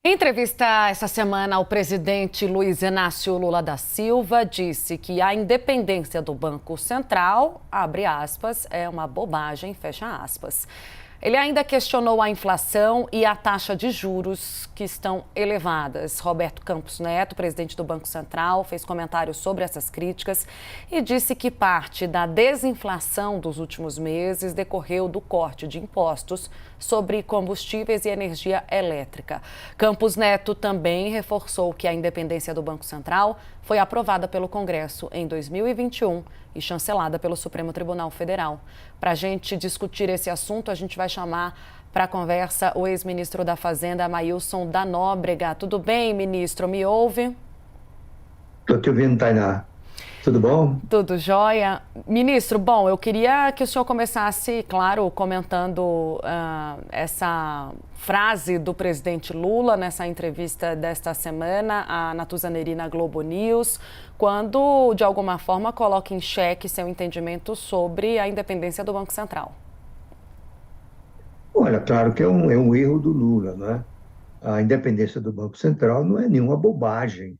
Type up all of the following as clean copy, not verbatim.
Em entrevista essa semana, o presidente Luiz Inácio Lula da Silva disse que a independência do Banco Central, abre aspas, é uma bobagem, fecha aspas. Ele ainda questionou a inflação e a taxa de juros que estão elevadas. Roberto Campos Neto, presidente do Banco Central, fez comentários sobre essas críticas e disse que parte da desinflação dos últimos meses decorreu do corte de impostos sobre combustíveis e energia elétrica. Campos Neto também reforçou que a independência do Banco Central foi aprovada pelo Congresso em 2021 e chancelada pelo Supremo Tribunal Federal. Para a gente discutir esse assunto, a gente vai chamar para a conversa o ex-ministro da Fazenda, Amailson da Nóbrega. Tudo bem, ministro? Me ouve? Estou te ouvindo, Tainá. Tudo bom? Tudo jóia. Ministro, bom, eu queria que o senhor começasse, claro, comentando essa frase do presidente Lula nessa entrevista desta semana à Natuzaneri na Globo News, quando, de alguma forma, coloca em xeque seu entendimento sobre a independência do Banco Central. Olha, claro que é um erro do Lula, né? A independência do Banco Central não é nenhuma bobagem.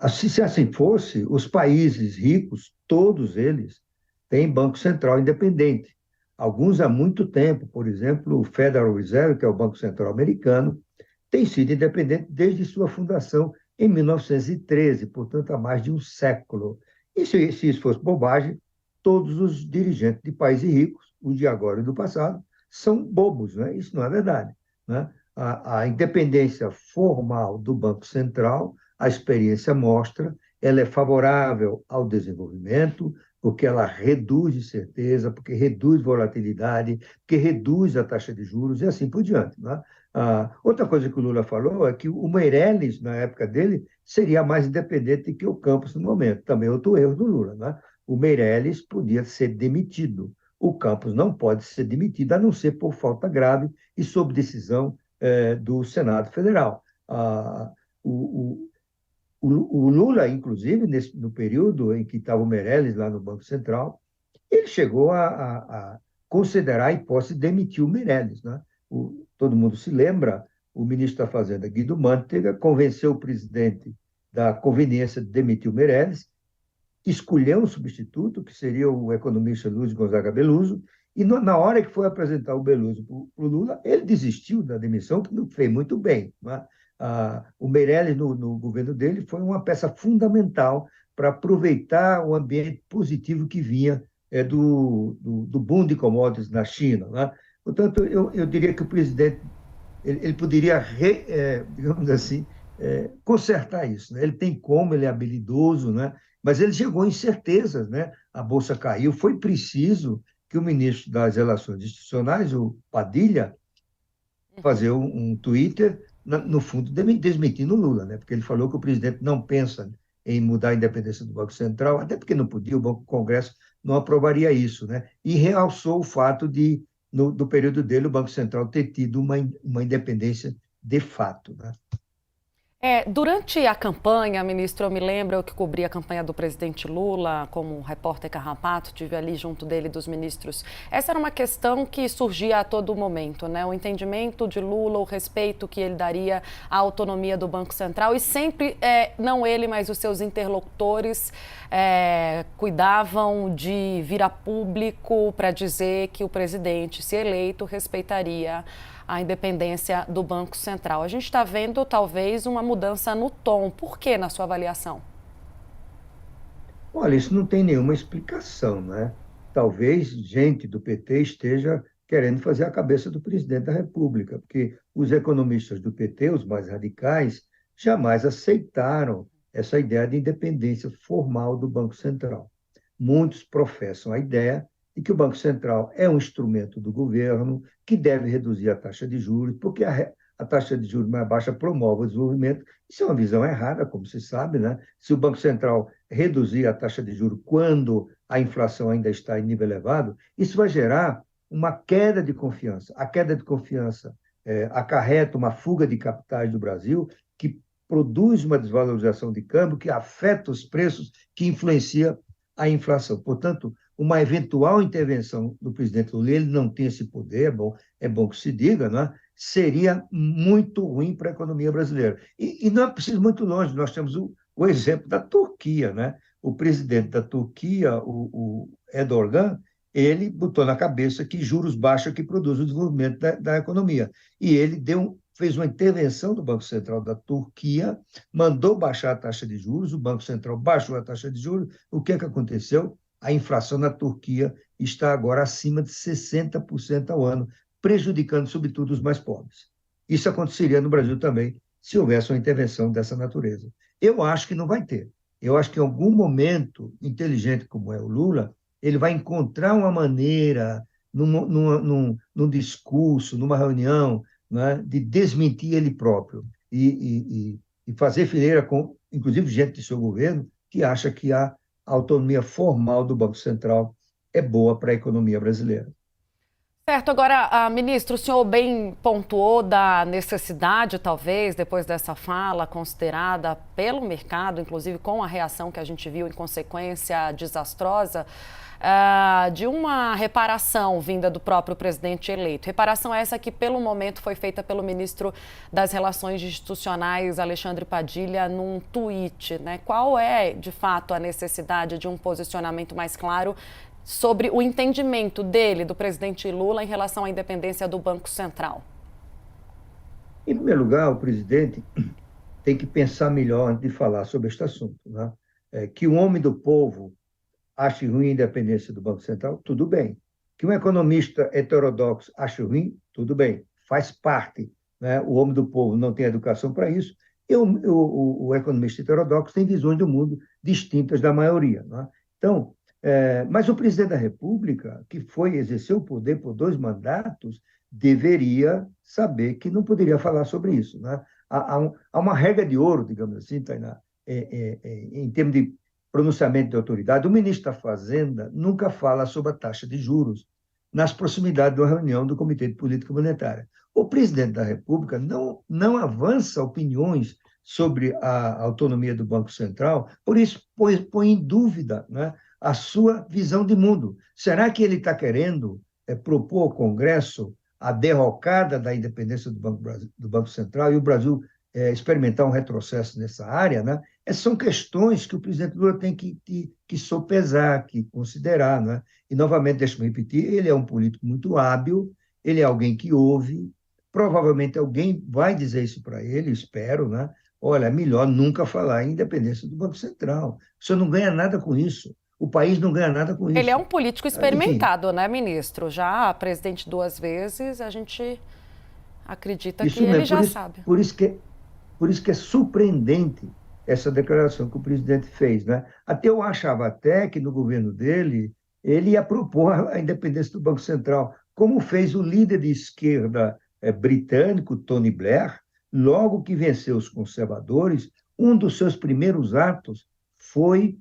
Se assim fosse, os países ricos, todos eles, têm Banco Central independente. Alguns há muito tempo, por exemplo, o Federal Reserve, que é o Banco Central americano, tem sido independente desde sua fundação em 1913, portanto, há mais de um século. E se isso fosse bobagem, todos os dirigentes de países ricos, os de agora e do passado, são bobos, né? Isso não é verdade, né? A independência formal do Banco Central, a experiência mostra, ela é favorável ao desenvolvimento, porque ela reduz incerteza, porque reduz volatilidade, porque reduz a taxa de juros e assim por diante, né? Outra coisa que o Lula falou é que o Meirelles, na época dele, seria mais independente que o Campos no momento. Também outro erro do Lula, né? O Meirelles podia ser demitido. O Campos não pode ser demitido, a não ser por falta grave e sob decisão do Senado Federal. O, o Lula, inclusive, no período em que estava o Meirelles lá no Banco Central, ele chegou a considerar a hipótese de demitir o Meirelles, né? Todo mundo se lembra, o ministro da Fazenda, Guido Mantega, convenceu o presidente da conveniência de demitir o Meirelles, escolheu um substituto, que seria o economista Luiz Gonzaga Beluso, e na hora que foi apresentar o Beluso para o Lula, ele desistiu da demissão, que não fez muito bem, né? O Meirelles, no governo dele, foi uma peça fundamental para aproveitar o ambiente positivo que vinha do boom de commodities na China, né? Portanto, eu diria que o presidente ele poderia, digamos assim, consertar isso, né? Ele tem como, ele é habilidoso, né? Mas ele chegou em certezas, né? A Bolsa caiu, foi preciso que o ministro das Relações Institucionais, o Padilha, fazer um Twitter, no fundo, desmentindo o Lula, né? Porque ele falou que o presidente não pensa em mudar a independência do Banco Central, até porque não podia, o Congresso não aprovaria isso, né? E realçou o fato de, do período dele, o Banco Central ter tido uma independência de fato, né? Durante a campanha, ministro, eu me lembro eu que cobri a campanha do presidente Lula como repórter carrapato, tive ali junto dele dos ministros. Essa era uma questão que surgia a todo momento, né? O entendimento de Lula, o respeito que ele daria à autonomia do Banco Central e sempre, não ele, mas os seus interlocutores cuidavam de vir a público para dizer que o presidente, se eleito, respeitaria a independência do Banco Central. A gente está vendo, talvez, uma mudança no tom. Por que, na sua avaliação? Olha, isso não tem nenhuma explicação, né? Talvez gente do PT esteja querendo fazer a cabeça do presidente da República, porque os economistas do PT, os mais radicais, jamais aceitaram essa ideia de independência formal do Banco Central. Muitos professam a ideia de que o Banco Central é um instrumento do governo que deve reduzir a taxa de juros, porque a taxa de juros mais baixa promove o desenvolvimento. Isso é uma visão errada, como se sabe, né? Se o Banco Central reduzir a taxa de juros quando a inflação ainda está em nível elevado, isso vai gerar uma queda de confiança. A queda de confiança acarreta uma fuga de capitais do Brasil, que produz uma desvalorização de câmbio, que afeta os preços, que influencia a inflação. Portanto, uma eventual intervenção do presidente Lula, ele não tem esse poder, é bom que se diga, né? Seria muito ruim para a economia brasileira. E não é preciso muito longe, nós temos o exemplo da Turquia, né? O presidente da Turquia, o Erdogan, ele botou na cabeça que juros baixos é que produz o desenvolvimento da economia. E ele fez uma intervenção do Banco Central da Turquia, mandou baixar a taxa de juros, o Banco Central baixou a taxa de juros. O que é que aconteceu? A inflação na Turquia está agora acima de 60% ao ano, prejudicando, sobretudo, os mais pobres. Isso aconteceria no Brasil também, se houvesse uma intervenção dessa natureza. Eu acho que não vai ter. Eu acho que em algum momento, inteligente como é o Lula, ele vai encontrar uma maneira, num discurso, numa reunião, né, de desmentir ele próprio e fazer fileira com, inclusive, gente de seu governo que acha que a autonomia formal do Banco Central é boa para a economia brasileira. Certo, agora, ministro, o senhor bem pontuou da necessidade, talvez, depois dessa fala considerada pelo mercado, inclusive com a reação que a gente viu em consequência desastrosa, de uma reparação vinda do próprio presidente eleito. Reparação essa que, pelo momento, foi feita pelo ministro das Relações Institucionais, Alexandre Padilha, num tweet, né? Qual é, de fato, a necessidade de um posicionamento mais claro sobre o entendimento dele, do presidente Lula, em relação à independência do Banco Central? Em primeiro lugar, o presidente tem que pensar melhor antes de falar sobre este assunto, né? Que o homem do povo ache ruim a independência do Banco Central, tudo bem. Que um economista heterodoxo ache ruim, tudo bem. Faz parte, né? O homem do povo não tem educação para isso, e o economista heterodoxo tem visões do mundo distintas da maioria, né? Então, mas o presidente da República, que exerceu o poder por 2 mandatos, deveria saber que não poderia falar sobre isso, né? Há uma regra de ouro, digamos assim, Tainá, em termos de pronunciamento de autoridade. O ministro da Fazenda nunca fala sobre a taxa de juros nas proximidades de uma reunião do Comitê de Política Monetária. O presidente da República não avança opiniões sobre a autonomia do Banco Central, por isso põe em dúvida, né, a sua visão de mundo. Será que ele está querendo propor ao Congresso a derrocada da independência do Banco Central e o Brasil experimentar um retrocesso nessa área, né? Essas são questões que o presidente Lula tem que sopesar, que considerar, né? E, novamente, deixa-me repetir, ele é um político muito hábil, ele é alguém que ouve, provavelmente alguém vai dizer isso para ele, espero, né? Olha, é melhor nunca falar em independência do Banco Central. Você não ganha nada com isso. O país não ganha nada com isso. Ele é um político experimentado, né, ministro? Já presidente 2 vezes, a gente acredita que ele já sabe. Por isso que é surpreendente essa declaração que o presidente fez, né? Até eu achava até que no governo dele ele ia propor a independência do Banco Central, como fez o líder de esquerda britânico, Tony Blair, logo que venceu os conservadores. Um dos seus primeiros atos foi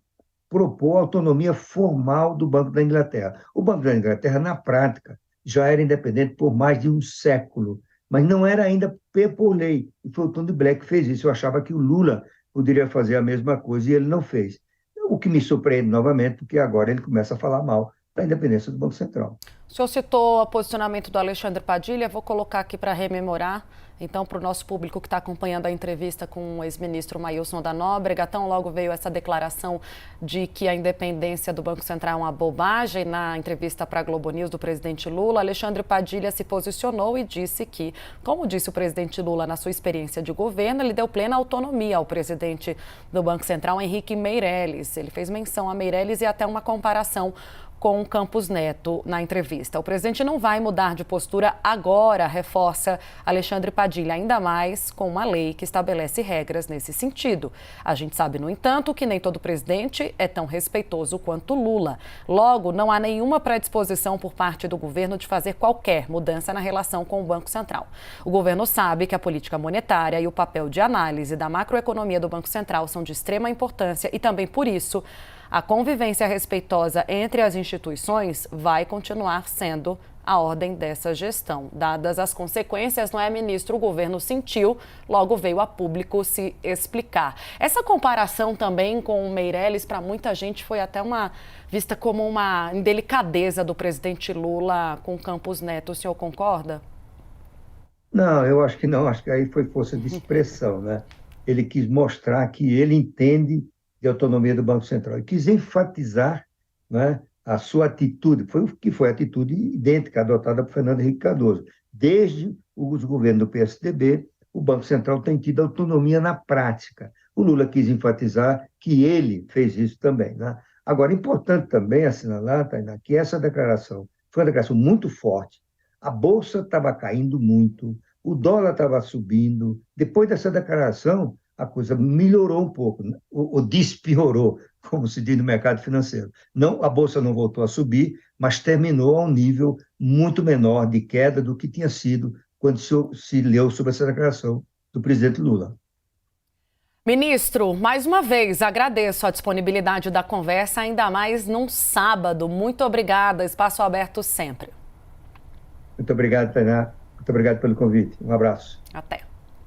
propor a autonomia formal do Banco da Inglaterra. O Banco da Inglaterra, na prática, já era independente por mais de um século, mas não era ainda por lei. E foi o Tony Blair que fez isso. Eu achava que o Lula poderia fazer a mesma coisa e ele não fez. O que me surpreende novamente, porque agora ele começa a falar mal da independência do Banco Central. O senhor citou o posicionamento do Alexandre Padilha, vou colocar aqui para rememorar, então, para o nosso público que está acompanhando a entrevista com o ex-ministro Maílson da Nóbrega. Tão logo veio essa declaração de que a independência do Banco Central é uma bobagem. Na entrevista para a Globo News do presidente Lula, Alexandre Padilha se posicionou e disse que, como disse o presidente Lula na sua experiência de governo, ele deu plena autonomia ao presidente do Banco Central, Henrique Meirelles. Ele fez menção a Meirelles e até uma comparação com Campos Neto na entrevista. O presidente não vai mudar de postura agora, reforça Alexandre Padilha, ainda mais com uma lei que estabelece regras nesse sentido. A gente sabe, no entanto, que nem todo presidente é tão respeitoso quanto Lula. Logo, não há nenhuma predisposição por parte do governo de fazer qualquer mudança na relação com o Banco Central. O governo sabe que a política monetária e o papel de análise da macroeconomia do Banco Central são de extrema importância e também, por isso, A convivência respeitosa entre as instituições vai continuar sendo a ordem dessa gestão. Dadas as consequências, não é, ministro? O governo sentiu, logo veio a público se explicar. Essa comparação também com o Meirelles, para muita gente, foi até vista como uma indelicadeza do presidente Lula com Campos Neto. O senhor concorda? Não, eu acho que não, acho que aí foi força de expressão, né? Ele quis mostrar que ele entende de autonomia do Banco Central. Ele quis enfatizar, né, a sua atitude, foi a atitude idêntica adotada por Fernando Henrique Cardoso. Desde os governos do PSDB, o Banco Central tem tido autonomia na prática. O Lula quis enfatizar que ele fez isso também, né? Agora, importante também assinalar, Tainá, que essa declaração foi uma declaração muito forte. A Bolsa estava caindo muito, o dólar estava subindo. Depois dessa declaração, a coisa melhorou um pouco, né? Ou despiorou, como se diz no mercado financeiro. Não, a Bolsa não voltou a subir, mas terminou a um nível muito menor de queda do que tinha sido quando se leu sobre essa declaração do presidente Lula. Ministro, mais uma vez agradeço a disponibilidade da conversa, ainda mais num sábado. Muito obrigada, espaço aberto sempre. Muito obrigado, Tainá. Muito obrigado pelo convite. Um abraço. Até.